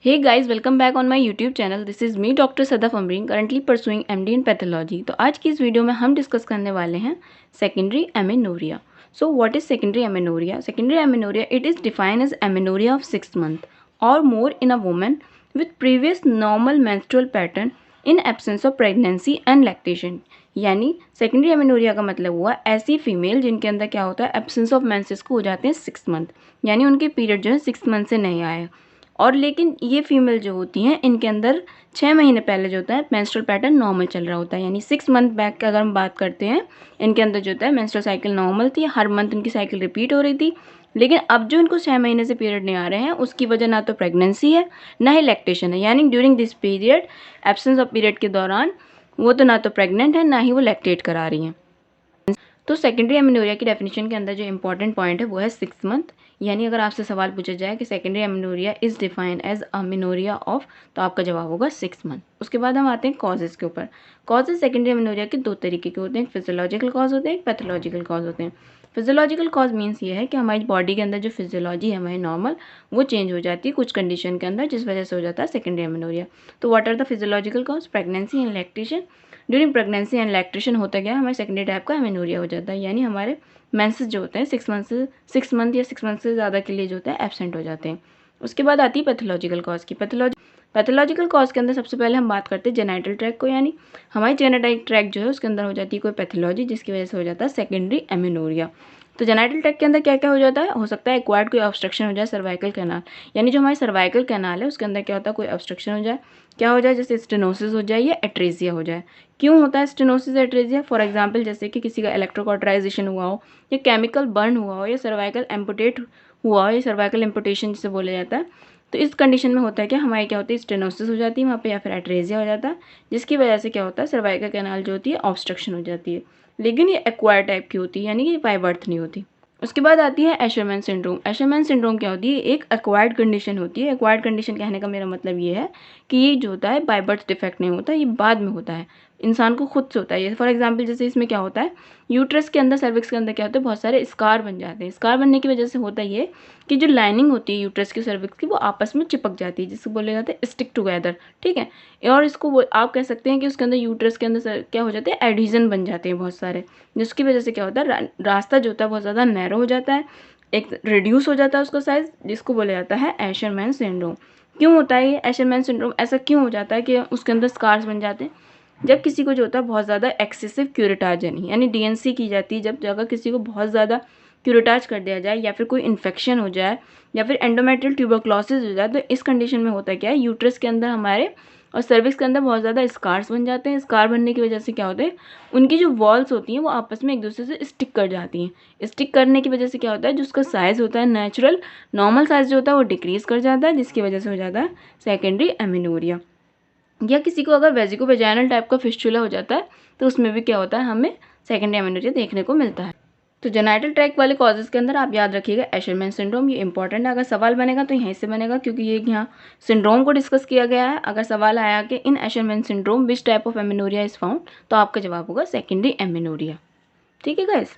Hey guys, welcome back on my YouTube channel. This is me Dr. Sadaf Amreen, currently pursuing MD in pathology. तो आज की इस video में हम discuss करने वाले हैं secondary amenorrhoea. So what is secondary amenorrhoea? Secondary amenorrhoea it is defined as amenorrhoea of 6 month और more in a woman with previous normal menstrual pattern in absence of pregnancy and lactation. यानी secondary amenorrhoea का मतलब हुआ ऐसी female जिनके अंदर क्या होता है, एब्सेंस ऑफ मेंसेस को हो जाते हैं 6 मंथ, यानी उनके पीरियड जो है 6 मंथ से नहीं आए। और लेकिन ये फीमेल जो होती हैं इनके अंदर 6 महीने पहले जो होता है मेंस्ट्रुअल पैटर्न नॉर्मल चल रहा होता है। यानी 6 मंथ बैक का अगर हम बात करते हैं, इनके अंदर जो होता है मेंस्ट्रुअल साइकिल नॉर्मल थी, हर मंथ इनकी साइकिल रिपीट हो रही थी। लेकिन अब जो इनको 6 महीने से पीरियड नहीं आ रहे हैं, उसकी वजह ना तो प्रेगनेंसी है ना ही लैक्टेशन है। यानी during this period, absence of period के दौरान वो तो ना तो प्रेग्नेंट है ना ही वो लैक्टेट करा रही हैं। तो सेकेंडरी एमेनोरिया की डेफिनेशन के अंदर जो इंपॉर्टेंट पॉइंट है वो है 6 मंथ। यानी अगर आपसे सवाल पूछा जाए कि secondary amenorrhoea is defined as amenorrhoea of, तो आपका जवाब होगा 6 मंथ। उसके बाद हम आते हैं कॉजेज़ के ऊपर। कॉजेज सेकेंडरी एमेनोरिया के 2 तरीके के होते हैं, फिजियोलॉजिकल कॉज होते हैं, पैथोलॉजिकल कॉज होते हैं। फिजियोलॉजिकल कॉज मीन्स ये है कि हमारी बॉडी के अंदर जो फिजियोलॉजी है हमारी नॉर्मल, वो चेंज हो जाती है कुछ कंडीशन के अंदर, जिस वजह से हो जाता है सेकेंडरी एमेनोरिया। तो what are the physiological cause? Pregnancy and lactation. During pregnancy and lactation होता क्या है, हमारे सेकेंडरी टाइप का एमेनोरिया हो जाता है। यानी हमारे मेंसेस जो होते हैं 6 मंथ या 6 मंथ से ज़्यादा के लिए जो होता है एब्सेंट हो जाते हैं। उसके बाद आती है पैथोलॉजिकल कॉज की। पैथोलॉजिकल कॉज के अंदर सबसे पहले हम बात करते हैं जेनेटल ट्रैक को। यानी हमारी जेनेटिक ट्रैक जो है उसके अंदर हो जाती है कोई पैथोलॉजी, जिसकी वजह से हो जाता है सेकेंडरी एमेनोरिया। तो जेनेटल ट्रैक के अंदर क्या क्या हो जाता है? हो सकता है एक्वायर्ड कोई ऑब्स्ट्रक्शन हो जाए, सर्वाइकल कैनाल, यानी जो हमारी सर्वाइकल कैनाल है उसके अंदर क्या होता है, कोई ऑब्स्ट्रक्शन हो जाए, क्या हो जाए, जैसे स्टेनोसिस हो जाए या एट्रेजिया हो जाए। क्यों होता है स्टेनोसिस एट्रेजिया? फॉर एग्जांपल जैसे कि किसी का इलेक्ट्रोकॉटराइजेशन हुआ हो, या केमिकल बर्न हुआ हो, या सर्वाइकल एम्पुटेट हुआ हो, या सर्वाइकल एम्पुटेशन जिसे बोला जाता है। तो इस कंडीशन में होता है क्या, हमारी क्या होती है, स्टेनोसिस हो जाती है वहाँ पे, या फिर एट्रेजिया हो जाता है, जिसकी वजह से क्या होता है, सर्वाइकल कैनाल जो होती है ऑब्स्ट्रक्शन हो जाती है। लेकिन ये एक्वायर टाइप की होती है, यानी कि बाय बर्थ नहीं होती। उसके बाद आती है एशरमैन सिंड्रोम। एशरमैन सिंड्रोम क्या होती है? एक एक्वायर्ड कंडीशन होती है। एक्वायर्ड कंडीशन कहने का मेरा मतलब ये है कि ये जो होता है बाय बर्थ डिफेक्ट नहीं होता, ये बाद में होता है, इंसान को खुद से होता है। ये फॉर एग्जांपल जैसे इसमें क्या होता है, यूट्रस के अंदर, सर्विक्स के अंदर क्या होता है, बहुत सारे स्कार बन जाते हैं। स्कार बनने की वजह से होता ये कि जो लाइनिंग होती है यूट्रस की, सर्विक्स की, वो आपस में चिपक जाती है, जिसको बोले जाते हैं स्टिक टुगेदर। ठीक है, और इसको आप कह सकते हैं कि उसके अंदर, यूट्रस के अंदर क्या हो जाते हैं, एडिजन बन जाते हैं बहुत सारे, जिसकी वजह से क्या होता है, रास्ता जो होता है बहुत ज़्यादा नैरो हो जाता है, एक रिड्यूस हो जाता है उसका साइज, जिसको बोला जाता है एशरमैन सिंड्रोम। क्यों होता है ये एशरमैन सिंड्रोम? ऐसा क्यों हो जाता है कि उसके अंदर स्कार्स बन जाते हैं? जब किसी को जो होता है बहुत ज़्यादा एक्सेसिव क्यूरेटाजेनी, यानी डीएनसी की जाती है, जब अगर किसी को बहुत ज़्यादा क्यूरेटाज कर दिया जाए, या फिर कोई इन्फेक्शन हो जाए, या फिर एंडोमेट्रियल ट्यूबरक्लोसिस हो जाए, तो इस कंडीशन में होता है क्या है, यूट्रस के अंदर हमारे और सर्विक्स के अंदर बहुत ज़्यादा स्कार्स बन जाते हैं। स्कार बनने की वजह से क्या होता है, उनकी जो वॉल्स होती हैं वो आपस में एक दूसरे से स्टिक कर जाती हैं। स्टिक करने की वजह से क्या होता है, जो उसका साइज़ होता है, नेचुरल नॉर्मल साइज़ जो होता है वो डिक्रीज़ कर जाता है, जिसकी वजह से हो जाता है सेकेंडरी एमेनोरिया। या किसी को अगर वेजिको वेजाइनल टाइप का फिस्टुला हो जाता है, तो उसमें भी क्या होता है, हमें सेकेंडरी एमेनोरिया देखने को मिलता है। तो जेनाइटल ट्रैक वाले कॉजेज़ के अंदर आप याद रखिएगा एशरमैन सिंड्रोम, ये इंपॉर्टेंट है। अगर सवाल बनेगा तो यहीं से बनेगा, क्योंकि ये यहाँ सिंड्रोम को डिस्कस किया गया है। अगर सवाल आया कि in Asherman syndrome which type of amenorrhoea is found, तो आपका जवाब होगा सेकेंडरी एमेनोरिया। ठीक है गाइस।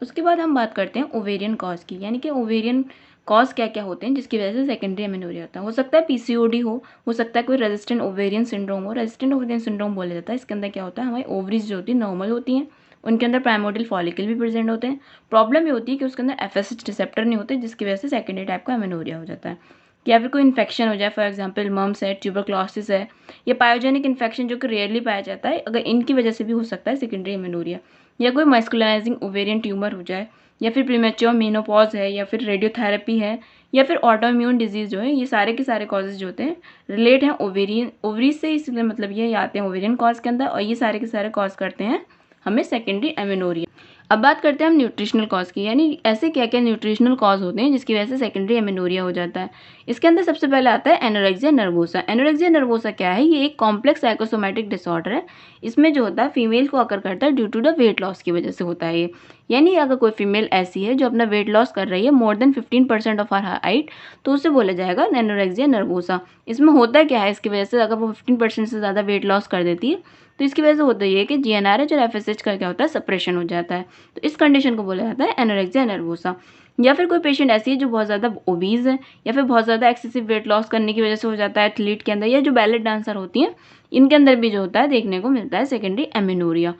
उसके बाद हम बात करते हैं ओवेरियन कॉज की, यानी कि ओवेरियन कॉज क्या क्या होते हैं जिसकी वजह से सेकेंडरी एमेनोरिया होता है। हो सकता है पीसीओडी हो सकता है कोई रेजिस्टेंट ओवेरियन सिंड्रोम हो। रेजिस्टेंट ओवेरियन सिंड्रोम बोला जाता है, इसके अंदर क्या होता है, हमारी ओवरीज जो होती है नॉर्मल होती हैं, उनके अंदर प्राइमोर्डियल फॉलिकल भी प्रेजेंट होते हैं। प्रॉब्लम ये होती है कि उसके अंदर एफएसएच रिसेप्टर नहीं होते, जिसकी वजह से सेकेंडरी टाइप का एमेनोरिया हो जाता है। या फिर कोई इन्फेक्शन हो जाए, फॉर एग्जांपल मम्स है, ट्यूबरक्लोसिस है, या पायोजेनिक इन्फेक्शन जो कि रेयरली पाया जाता है, अगर इनकी वजह से भी हो सकता है सेकेंडरी एमेनोरिया। या कोई मस्कुलाइजिंग ओवेरियन ट्यूमर हो जाए, या फिर प्रीमेच्योर मेनोपॉज है, या फिर रेडियोथेरेपी है, या फिर ऑटोइम्यून डिजीज़ जो है, ये सारे के सारे कॉजेज जो होते हैं रिलेट हैं ओवरीज से, इसलिए मतलब ये आते हैं ओवेरियन कॉज के अंदर, और ये सारे के सारे कॉज करते हैं हमें सेकेंडरी एमेनोरिया। अब बात करते हैं हम न्यूट्रिशनल कॉज की, यानी ऐसे क्या क्या न्यूट्रिशनल कॉज होते हैं जिसकी वजह से सेकेंडरी एमेनोरिया हो जाता है। इसके अंदर सबसे पहले आता है एनोरेक्सिया नर्वोसा। एनोरेक्सिया नर्वोसा क्या है, ये एक कॉम्प्लेक्स साइकोसोमैटिक डिसऑर्डर है। इसमें जो होता है फीमेल को अकर करता है due to the weight loss की वजह से होता है ये। यानी अगर कोई फीमेल ऐसी है जो अपना वेट लॉस कर रही है more than 15% of her height, तो उसे बोला जाएगा एनोरेक्सिया नर्वोसा। इसमें होता क्या है, इसकी वजह से अगर वो 15% से ज़्यादा वेट लॉस कर देती है, तो इसकी वजह से होता है कि जीएनआरएच और एफएसएच का क्या होता है, सप्रेशन हो जाता है। तो इस कंडीशन को बोला जाता है एनोरेक्सिया नर्वोसा। या फिर कोई पेशेंट ऐसी है जो बहुत ज़्यादा ओबीज़ है या फिर बहुत ज़्यादा एक्सेसिव वेट लॉस करने की वजह से हो जाता है एथलीट के अंदर, या जो बैले डांसर होती हैं इनके अंदर भी जो होता है देखने को मिलता है सेकेंडरी एमेनोरिया।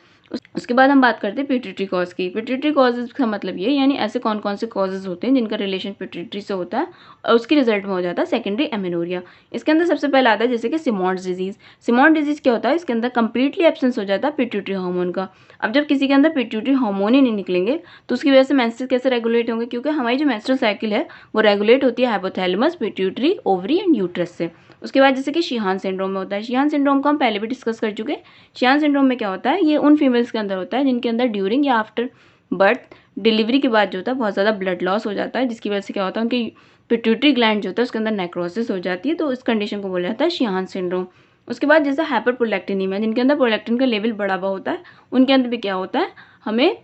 उसके बाद हम बात करते हैं पिट्यूटरी कॉज की। पिट्यूटरी कॉजेज का मतलब ये, यानी ऐसे कौन कौन से कॉजेज होते हैं जिनका रिलेशन पिट्यूटरी से होता है और उसके रिजल्ट में हो जाता है सेकेंडरी एमेनोरिया। इसके अंदर सबसे पहले आता है जैसे कि सिमोंड्स डिजीज। सिमोंड डिजीज क्या होता है, इसके अंदर कंप्लीटली एब्सेंस हो जाता है पिट्यूटरी हार्मोन का। अब जब किसी के अंदर पिट्यूटरी हार्मोन ही नहीं निकलेंगे तो उसकी वजह से मेंस्ट्रुअल कैसे रेगुलेट होंगे, क्योंकि हमारी जो मेंस्ट्रुअल साइकिल है वो रेगुलेट होती है hypothalamus, pituitary, ovary and uterus से। उसके बाद जैसे कि शिहान सिंड्रोम में होता है। शिहान सिंड्रोम को हम पहले भी डिस्कस कर चुके हैं। शिहान सिंड्रोम में क्या होता है, ये उन फीमेल्स के अंदर होता है जिनके अंदर ड्यूरिंग या आफ्टर बर्थ, डिलीवरी के बाद जो होता है बहुत ज़्यादा ब्लड लॉस हो जाता है, जिसकी वजह से क्या होता है उनकी पिट्यूटरी ग्लैंड जो होता है उसके अंदर नेक्रोसिस हो जाती है, तो इस कंडीशन को बोला जाता है शिहान सिंड्रोम। उसके बाद जैसे हाइपरप्रोलैक्टिनीमिया, जिनके अंदर प्रोलैक्टिन का लेवल बढ़ा हुआ होता है, उनके अंदर भी क्या होता है, हमें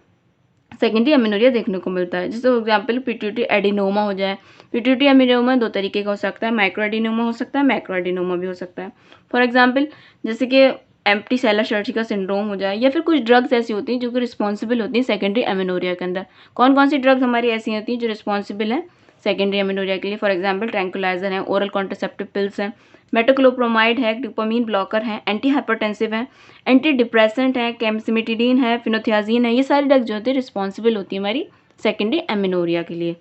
सेकेंडरी एमेनोरिया देखने को मिलता है। जैसे फॉर एग्जाम्पल पिट्यूटरी एडिनोमा हो जाए। पिट्यूटरी एडिनोमा दो तरीके का हो सकता है, माइक्रो एडिनोमा हो सकता है, मैक्रो एडिनोमा भी हो सकता है। फॉर एग्जाम्पल जैसे कि एम्प्टी सेलर शर्ची का सिंड्रोम हो जाए, या फिर कुछ ड्रग्स ऐसी होती हैं जो कि रिस्पॉन्सिबल होती हैं सेकेंडरी एमेनोरिया के अंदर। कौन कौन सी ड्रग्स हमारी ऐसी होती हैं जो रिस्पॉन्सिबल हैं सेकेंडरी एमेनोरिया के लिए? फॉर एग्जाम्पल ट्रैंकुलाइजर हैं, ओरल कॉन्ट्रासेप्टिव पिल्स हैं, मेटोक्लोप्रोमाइड है, डोपामीन ब्लॉकर हैं, एंटी हाइपरटेंसिव हैं, एंटी डिप्रेसेंट है, कैम्सिमिटिडीन है, फिनोथियाजीन है। ये सारी ड्रग्स जो होती है रिस्पॉन्सिबल होती है हमारी सेकेंडरी एमेनोरिया के लिए।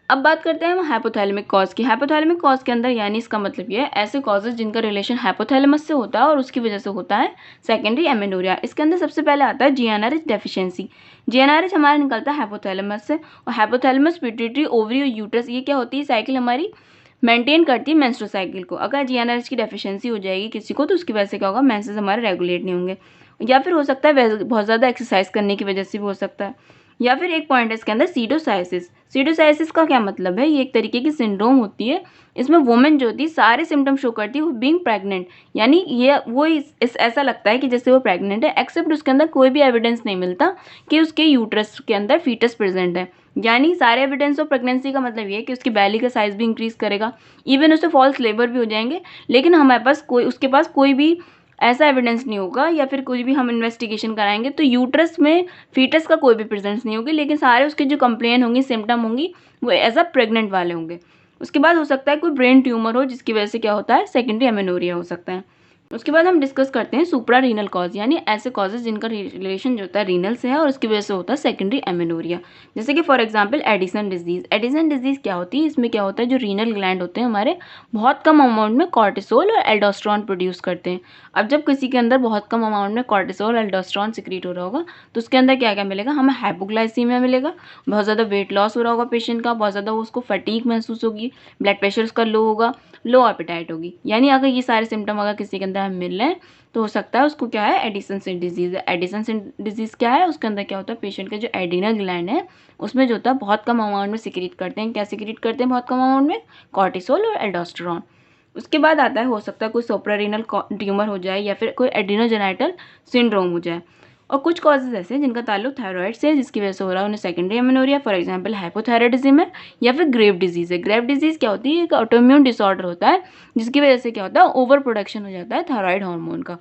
अब बात करते हैं हम हाइपोथैलेमिक कॉज की। हाइपोथैलेमिक कॉज के अंदर यानी इसका मतलब ये है ऐसे कॉजेज जिनका रिलेशन हाइपोथैलेमस से होता है और उसकी वजह से होता है सेकेंडरी एमेनोरिया। इसके अंदर सबसे पहले आता है जीएनआरएच डेफिशिएंसी। जीएनआरएच हमारा निकलता है हाइपोथैलेमस से, और हाइपोथैलेमस, पिट्यूटरी, ओवरी और यूट्रस, ये क्या होती है साइकिल हमारी मेंटेन करती है मेंस्ट्रुअल साइकिल को। अगर जीएनआरएच की डेफिशिएंसी हो जाएगी किसी को तो उसकी वजह से क्या होगा, मेंसेस हमारे रेगुलेट नहीं होंगे, या फिर हो सकता है बहुत ज़्यादा एक्सरसाइज करने की वजह से भी हो सकता है। या फिर एक पॉइंट है इसके अंदर सीडोसाइसिस। सीडोसाइसिस का क्या मतलब है, ये एक तरीके की सिंड्रोम होती है। इसमें वुमेन जो होती है सारे सिम्टम शो करती है बीइंग प्रेग्नेंट, यानी ये वो ऐसा लगता है कि जैसे वो प्रेग्नेंट है, एक्सेप्ट उसके अंदर कोई भी एविडेंस नहीं मिलता कि उसके यूट्रस के अंदर फीटस प्रेजेंट है। यानी सारे एविडेंस ऑफ प्रेगनेंसी का मतलब ये है कि उसकी बैली का साइज भी इंक्रीज करेगा, इवन उसे फॉल्स लेबर भी हो जाएंगे, लेकिन हमारे पास उसके पास कोई भी ऐसा एविडेंस नहीं होगा, या फिर कोई भी हम इन्वेस्टिगेशन कराएंगे तो यूट्रस में फीटस का कोई भी प्रेजेंस नहीं होगी, लेकिन सारे उसके जो कंप्लेन होंगी, सिम्टम होंगी, वो एज अ प्रेग्नेंट वाले होंगे। उसके बाद हो सकता है कोई ब्रेन ट्यूमर हो जिसकी वजह से क्या होता है, सेकेंडरी एमेनोरिया हो सकता है। उसके बाद हम डिस्कस करते हैं सुप्रा रीनल कॉज, यानी ऐसे कॉजेज जिनका रिलेशन जो होता है रीनल से है और उसकी वजह से होता है सेकेंडरी एमेनोरिया। जैसे कि for example Addison disease. Addison disease क्या होती है, इसमें क्या होता है जो रीनल ग्लैंड होते हैं हमारे बहुत कम अमाउंट में कॉर्टिसोल और एल्डोस्टेरोन प्रोड्यूस करते हैं। अब जब किसी के अंदर बहुत कम अमाउंट में कॉर्टिसोल एल्डोस्टेरोन सिक्रीट हो रहा होगा तो उसके अंदर क्या क्या मिलेगा, हमें हाइपोग्लाइसीमिया मिलेगा, बहुत ज़्यादा वेट लॉस हो रहा होगा पेशेंट का, बहुत ज़्यादा उसको फटीग महसूस होगी, ब्लड प्रेशर उसका लो होगा, लो एपेटाइट होगी। यानी अगर ये सारे सिम्टम अगर किसी के अंदर मिल रहे हैं तो हो सकता है उसको क्या है, एडिसन डिजीज है। एडिसन डिजीज क्या है, उसके अंदर क्या होता है पेशेंट का जो एडिनल ग्लैंड है उसमें जो होता है बहुत कम अमाउंट में सिक्रीट करते हैं। क्या सिक्रीट करते हैं बहुत कम अमाउंट में, कॉर्टिसोल और एल्डोस्टेरोन। उसके बाद आता है हो सकता है कोई सुप्रारीनल ट्यूमर हो जाए या फिर कोई एडिनोजेनाइटल सिंड्रोम हो जाए। और कुछ कॉजेज ऐसे हैं जिनका ताल्लुक थायराइड से है जिसकी वजह से हो रहा है उन्हें secondary amenorrhoea. For example hypothyroidism है, या फिर ग्रेव डिजीज है। ग्रेव डिजीज क्या होती है, एक ऑटोइम्यून डिसऑर्डर होता है जिसकी वजह से क्या होता है, ओवर प्रोडक्शन हो जाता है थायराइड हार्मोन का।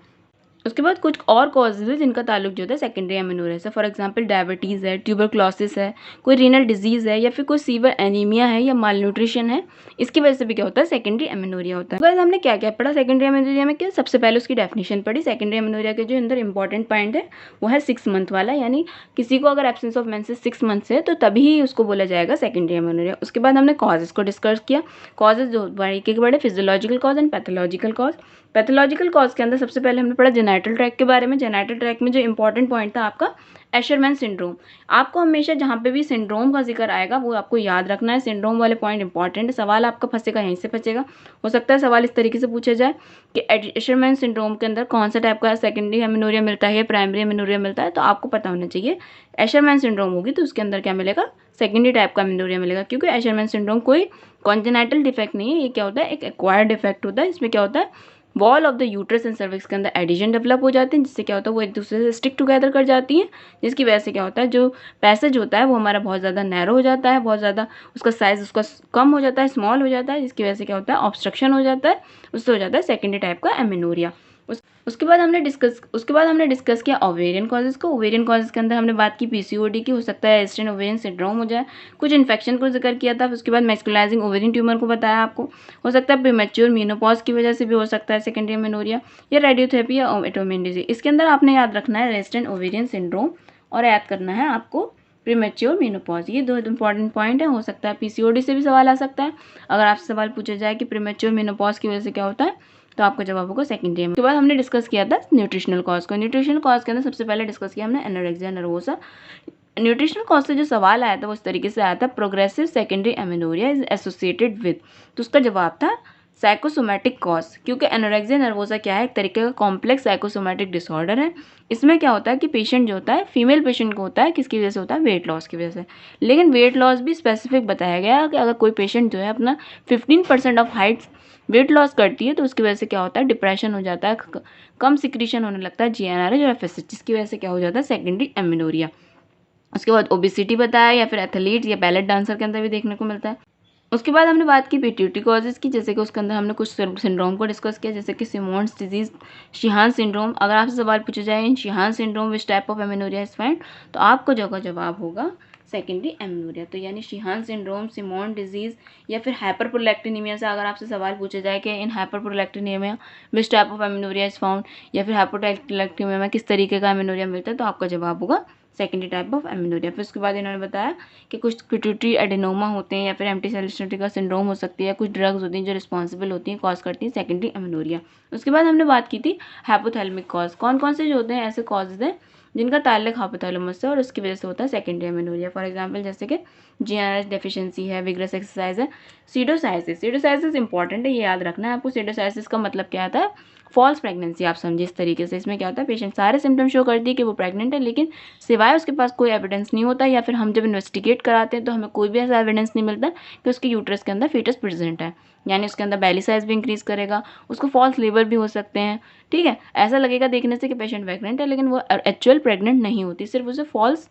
उसके बाद कुछ और कॉजेज है जिनका ताल्लुक जो होता है सेकेंडरी एमेनोरिया से। फॉर एग्जांपल डायबिटीज़ है, ट्यूबरक्लोसिस है, कोई रीनल डिजीज़ है, या फिर कोई सीवर एनीमिया है या माल न्यूट्रिशन है, इसकी वजह से भी क्या होता है, सेकेंडरी एमेनोरिया होता है। हमने क्या क्या पढ़ा सेकेंडरी एमेनोरिया में, क्या सबसे पहले उसकी डेफिनेशन पढ़ी। सेकेंडरी एमेनोरिया के जो अंदर इंपॉर्टेंट पॉइंट है वो है 6 मंथ वाला, यानी किसी को अगर एब्सेंस ऑफ मेंसेस 6 मंथ से तो तभी ही उसको बोला जाएगा सेकेंडरी एमेनोरिया। उसके बाद हमने कॉजेज को डिस्कस किया। कॉजेज जो बड़े physiological cause and pathological cause. Pathological cause के अंदर सबसे पहले हमने पढ़ा जेनाइटल ट्रैक्ट के बारे में। जेनाइटल ट्रैक्ट में जो इंपॉर्टेंट पॉइंट था आपका एशरमैन सिंड्रोम। आपको हमेशा जहाँ पे भी सिंड्रोम का जिक्र आएगा वो आपको याद रखना है, सिंड्रोम वाले पॉइंट इंपॉर्टेंट है। सवाल आपका फंसेगा यहीं से फंसेगा। हो सकता है सवाल इस तरीके से पूछा जाए कि एशरमैन सिंड्रोम के अंदर कौन सा टाइप का सेकेंडरी एमेनोरिया मिलता है या प्राइमरी एमेनोरिया मिलता है, तो आपको पता होना चाहिए एशरमैन सिंड्रोम होगी तो उसके अंदर क्या मिलेगा, सेकेंडरी टाइप का एमेनोरिया मिलेगा। क्योंकि एशरमैन सिंड्रोम कोई कॉन्जेनाइटल डिफेक्ट नहीं है, ये क्या होता है, एक एक्वायर्ड डिफेक्ट होता है। इसमें क्या होता है, wall of the uterus and cervix के अंदर एडिशन डेवलप हो जाते हैं, जिससे क्या होता है वो एक दूसरे से स्टिक टुगेदर कर जाती हैं, जिसकी वजह से क्या होता है जो पैसेज होता है वो हमारा बहुत ज़्यादा नैरो हो जाता है, बहुत ज़्यादा उसका साइज उसका कम हो जाता है, स्मॉल हो जाता है, जिसकी वजह से क्या होता है ऑब्स्ट्रक्शन हो जाता है, उससे हो जाता है सेकेंडरी टाइप का एमेनोरिया। उसके बाद हमने डिस्कस किया ओवेरियन कॉजेज़ को। ओवेरियन कॉजेज़ के अंदर हमने बात की पीसीओडी की, हो सकता है एस्ट्रेन ओवेरियन सिंड्रोम हो जाए, कुछ इन्फेक्शन को जिक्र किया था। उसके बाद मैस्कुलाइजिंग ओवेरियन ट्यूमर को बताया आपको, हो सकता है प्रीमेच्योर मेनोपॉज की वजह से भी हो सकता है सेकेंडरी एमेनोरिया, या रेडियोथेरेपी या ऑटोइम्यून डिजीज। इसके अंदर आपने याद रखना है एस्ट्रेन ओवेरियन सिंड्रोम और याद करना है आपको प्रीमेच्योर मेनोपॉज। ये दो इंपॉर्टेंट पॉइंट है। हो सकता है पीसीओडी से भी सवाल आ सकता है। अगर आपसे सवाल पूछा जाए कि प्रीमेच्योर मेनोपॉज की वजह से क्या होता है, तो आपका जवाब होगा सेकेंडरी। उसके बाद हमने डिस्कस किया था न्यूट्रिशनल कॉज को। न्यूट्रिशनल कॉज के अंदर सबसे पहले डिस्कस किया हमने एनोरेक्सिया नर्वोसा। न्यूट्रिशनल कॉज से जो सवाल आया था वो इस तरीके से आया था, progressive secondary amenorrhoea is associated with, तो उसका जवाब था साइकोसोमैटिक कॉज, क्योंकि एनोरेक्सिया नर्वोसा क्या है, एक तरीके का कॉम्प्लेक्स साइकोसोमैटिक डिसऑर्डर है। इसमें क्या होता है कि पेशेंट जो होता है, फीमेल पेशेंट को होता है, किसकी वजह से होता है, वेट लॉस की वजह से। लेकिन वेट लॉस भी स्पेसिफिक बताया गया कि अगर कोई पेशेंट जो है अपना 15% ऑफ हाइट वेट लॉस करती है तो उसकी वजह से क्या होता है, डिप्रेशन हो जाता है, कम सिक्रीशन होने लगता है जीएनआरएच और एफएसएच, जिसकी वजह से क्या हो जाता है, सेकेंडरी एमेनोरिया। उसके बाद ओबेसिटी बताया, या फिर एथलीट या बैलेट डांसर के अंदर भी देखने को मिलता है। उसके बाद हमने बात की पिट्यूटरी कॉजेज की, जैसे कि उसके अंदर हमने कुछ सिंड्रोम को डिस्कस किया, जैसे कि सिमोन्स डिजीज, शिहान सिंड्रोम। अगर आपसे सवाल पूछा जाए in Sheehan syndrome which type of amenorrhoea is find, तो आपको जवाब होगा सेकेंडरी एमेनोरिया। तो यानी शिहान सिंड्रोम, सिमोन डिजीज या फिर हाइपरप्रोलैक्टिनीमिया से अगर आपसे सवाल पूछा जाए कि in hyperprolactinaemia which type of amenorrhoea is found, या फिर हाइपोलैक्टिनीमिया में किस तरीके का एमेनोरिया मिलता है, तो आपका जवाब होगा सेकेंडरी टाइप ऑफ एमेनोरिया। फिर उसके बाद इन्होंने बताया कि कुछ पिट्यूटरी एडेनोमा होते हैं, या फिर एम्प्टी सेरेब्रम का सिंड्रोम हो सकती है, कुछ ड्रग्स होती हैं जो रिस्पॉन्सिबल होती हैं, कॉज करती हैं सेकेंडरी एमेनोरिया। उसके बाद हमने बात की थी हाइपोथैलेमिक कॉज। कौन कौन से जो होते हैं ऐसे कॉजेज हैं जिनका ताल्लुक हाइपोथैलेमस से और उसकी वजह से होता है सेकेंडरी एमेनोरिया। फॉर एग्जांपल जैसे कि जीएनआरएच डेफिशिएंसी है, विग्रस एक्सरसाइज है, सीडोसाइसिस। सीडोसाइसिस इंपॉर्टेंट है, ये याद रखना है आपको। सीडोसाइसिस का मतलब क्या आता है, फॉल्स प्रेगनेंसी, आप समझिए इस तरीके से। इसमें क्या होता है, पेशेंट सारे सिम्टम शो करती है कि वो प्रेग्नेंट है, लेकिन सिवाय उसके पास कोई एविडेंस नहीं होता, या फिर हम जब इन्वेस्टिगेट कराते हैं तो हमें कोई भी ऐसा एविडेंस नहीं मिलता कि उसके यूट्रस के अंदर फीटस प्रेजेंट है, यानी उसके अंदर बेली साइज भी इंक्रीज करेगा, उसको फॉल्स लेबर भी हो सकते हैं। ठीक है, ऐसा लगेगा देखने से कि पेशेंट प्रेग्नेंट है, लेकिन वो एक्चुअल प्रेग्नेंट नहीं होती, सिर्फ उसे फॉल्स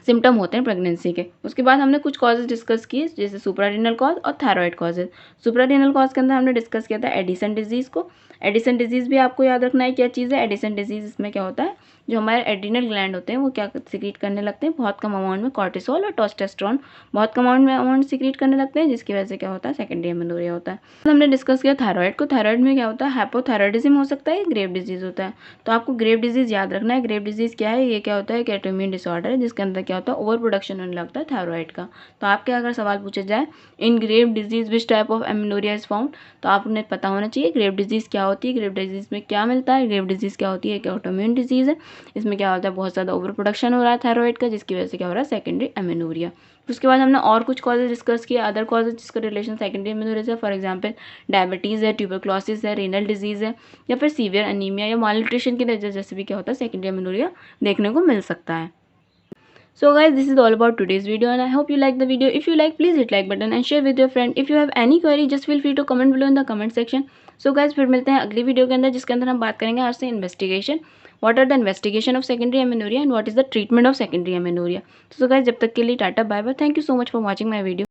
सिम्टम होते हैं प्रेगनेंसी के। उसके बाद हमने कुछ कॉजेज डिस्कस किए, जैसे सुप्रारीनल कॉज और थायराइड कॉजेज। सुप्रारीनल कॉज के अंदर हमने डिस्कस किया था एडिसन डिजीज़ को। एडिसन डिजीज़ भी आपको याद रखना है क्या चीज़ है एडिसन डिजीज़। इसमें क्या होता है, जो हमारे एड्रिनल ग्लैंड होते हैं वो क्या सिक्रीट करने लगते हैं बहुत कम अमाउंट में, कॉर्टिसोल और टेस्टोस्टेरोन बहुत कम अमाउंट सिक्रीट करने लगते हैं, जिसकी वजह से क्या होता है, सेकेंडरी एमेनोरिया होता है। हमने डिस्कस किया थायराइड को। थायराइड में क्या होता है, हाइपोथायराइडिज्म हो सकता है, ग्रेव डिजीज़ होता है। तो आपको ग्रेव डिजीज़ याद रखना है। ग्रेव डिजीज़ क्या है, ये क्या होता है, ऑटोइम्यून डिसऑर्डर है, जिसके अंदर क्या होता है, ओवर प्रोडक्शन होने लगता है थायराइड का। तो आपके अगर सवाल पूछा जाए in Grave disease which type of amenorrhoea is found, तो आपने पता होना चाहिए ग्रेव डिजीज़ क्या होती है, ग्रेव डिजीज़ में क्या मिलता है। ग्रेव डिजीज़ क्या होती है, एक ऑटोइम्यून डिजीज़ है, इसमें क्या होता है, बहुत ज़्यादा ओवर प्रोडक्शन हो रहा है थायराइड का, जिसकी वजह से क्या हो रहा है, सेकेंडरी एमेनोरिया। उसके बाद हमने और कुछ कॉजेज डिस्कस किए, अदर कॉजेज जिसका रिलेशन सेकेंडरी एमेनोरिया से, फॉर एग्जांपल डायबिटीज़ है, ट्यूबरक्लोसिस है, रेनल डिजीज़ है, या फिर सीवियर एनीमिया या मालन्यूट्रिशन की वजह से भी क्या होता है, सेकेंडरी एमेनोरिया देखने को मिल सकता है। So guys, this is all about today's video and I hope you like the video. If you like, please hit like button and share with your friend. If you have any query, just feel free to comment below in the comment section. So guys, फिर मिलते हैं अगली video के अंदर, जिसके अंदर हम बात करेंगे आज से investigation, what are the investigation of secondary amenorrhea and what is the treatment of secondary amenorrhea. So guys, जब तक के लिए tata bye bye, thank you so much for watching my video.